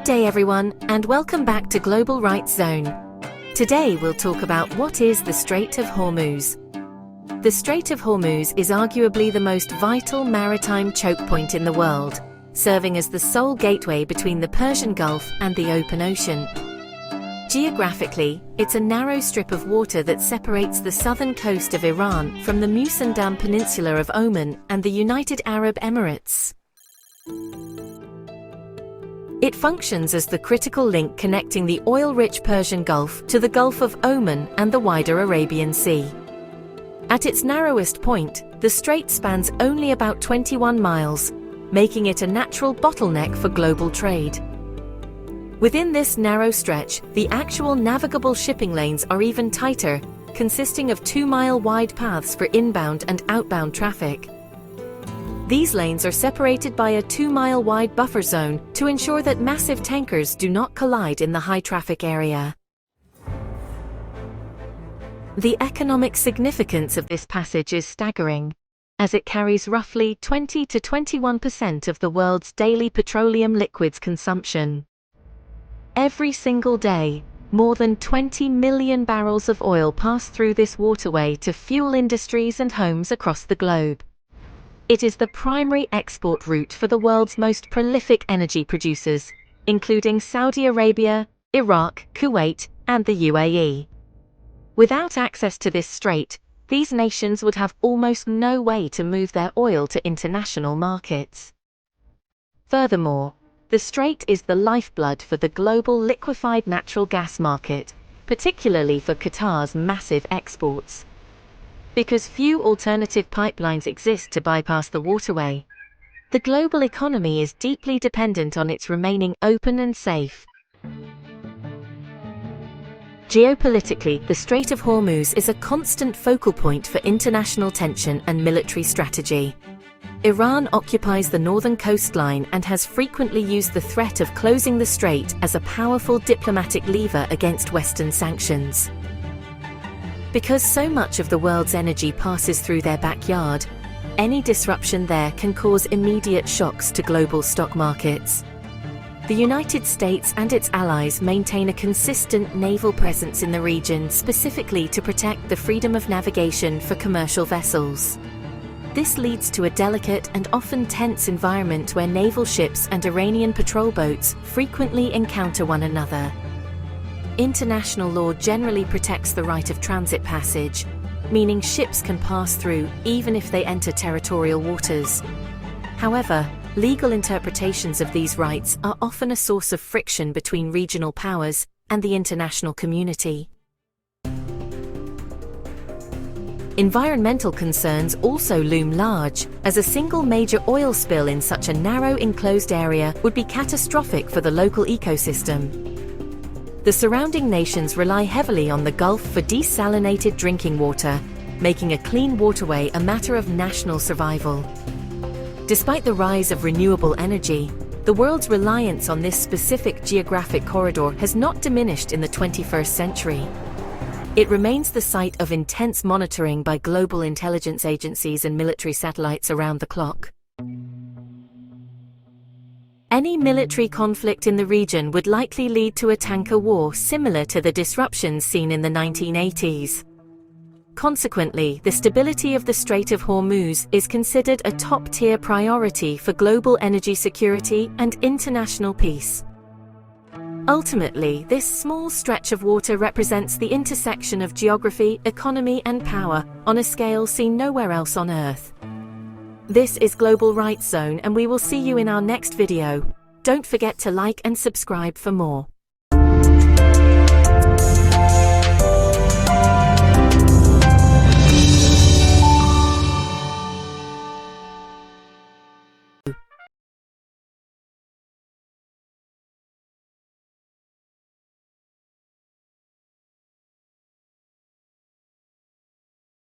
day everyone, and welcome back to Global Rights Zone. Today we'll talk about what is the Strait of Hormuz. The Strait of Hormuz is arguably the most vital maritime choke point in the world, serving as the sole gateway between the Persian Gulf and the open ocean. Geographically, it's a narrow strip of water that separates the southern coast of Iran from the Musandam Peninsula of Oman and the United Arab Emirates. It functions as the critical link connecting the oil-rich Persian Gulf to the Gulf of Oman and the wider Arabian Sea. At its narrowest point, the strait spans only about 21 miles, making it a natural bottleneck for global trade. Within this narrow stretch, the actual navigable shipping lanes are even tighter, consisting of 2-mile-wide paths for inbound and outbound traffic. These lanes are separated by a 2-mile-wide buffer zone to ensure that massive tankers do not collide in the high-traffic area. The economic significance of this passage is staggering, as it carries roughly 20 to 21% of the world's daily petroleum liquids consumption. Every single day, more than 20 million barrels of oil pass through this waterway to fuel industries and homes across the globe. It is the primary export route for the world's most prolific energy producers, including Saudi Arabia, Iraq, Kuwait, and the UAE. Without access to this strait, these nations would have almost no way to move their oil to international markets. Furthermore, the strait is the lifeblood for the global liquefied natural gas market, particularly for Qatar's massive exports. Because few alternative pipelines exist to bypass the waterway, the global economy is deeply dependent on its remaining open and safe. Geopolitically, the Strait of Hormuz is a constant focal point for international tension and military strategy. Iran occupies the northern coastline and has frequently used the threat of closing the strait as a powerful diplomatic lever against Western sanctions. Because so much of the world's energy passes through their backyard, any disruption there can cause immediate shocks to global stock markets. The United States and its allies maintain a consistent naval presence in the region specifically to protect the freedom of navigation for commercial vessels. This leads to a delicate and often tense environment where naval ships and Iranian patrol boats frequently encounter one another. International law generally protects the right of transit passage, meaning ships can pass through even if they enter territorial waters. However, legal interpretations of these rights are often a source of friction between regional powers and the international community. Environmental concerns also loom large, as a single major oil spill in such a narrow enclosed area would be catastrophic for the local ecosystem. The surrounding nations rely heavily on the Gulf for desalinated drinking water, making a clean waterway a matter of national survival. Despite the rise of renewable energy, the world's reliance on this specific geographic corridor has not diminished in the 21st century. It remains the site of intense monitoring by global intelligence agencies and military satellites around the clock. Any military conflict in the region would likely lead to a tanker war similar to the disruptions seen in the 1980s. Consequently, the stability of the Strait of Hormuz is considered a top-tier priority for global energy security and international peace. Ultimately, this small stretch of water represents the intersection of geography, economy, and power on a scale seen nowhere else on Earth. This is Global Rights Zone, and we will see you in our next video. Don't forget to like and subscribe for more.